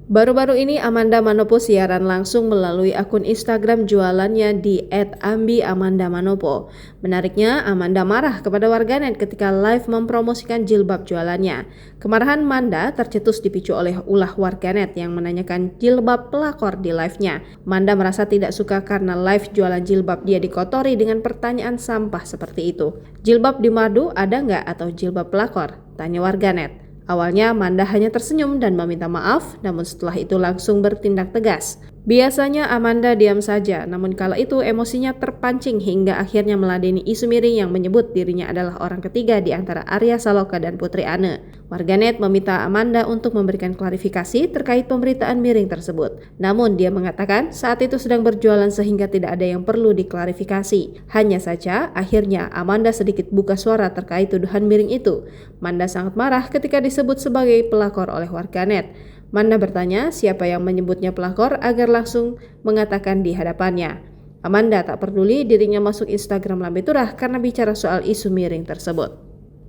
Baru-baru ini Amanda Manopo siaran langsung melalui akun Instagram jualannya di @ambiamandamanopo. Menariknya, Amanda marah kepada warganet ketika live mempromosikan jilbab jualannya. Kemarahan Manda tercetus dipicu oleh ulah warganet yang menanyakan jilbab pelakor di live-nya. Manda merasa tidak suka karena live jualan jilbab dia dikotori dengan pertanyaan sampah seperti itu. Jilbab di madu ada nggak atau jilbab pelakor? Tanya warganet. Awalnya Amanda hanya tersenyum dan meminta maaf, namun setelah itu langsung bertindak tegas. Biasanya Amanda diam saja, namun kala itu emosinya terpancing hingga akhirnya meladeni isu miring yang menyebut dirinya adalah orang ketiga di antara Arya Saloka dan Putri Anne. Warganet meminta Amanda untuk memberikan klarifikasi terkait pemberitaan miring tersebut. Namun dia mengatakan saat itu sedang berjualan sehingga tidak ada yang perlu diklarifikasi. Hanya saja akhirnya Amanda sedikit buka suara terkait tuduhan miring itu. Amanda sangat marah ketika disebut sebagai pelakor oleh warganet. Manda bertanya siapa yang menyebutnya pelakor agar langsung mengatakan di hadapannya. Amanda tak peduli dirinya masuk Instagram Lambe Turah karena bicara soal isu miring tersebut.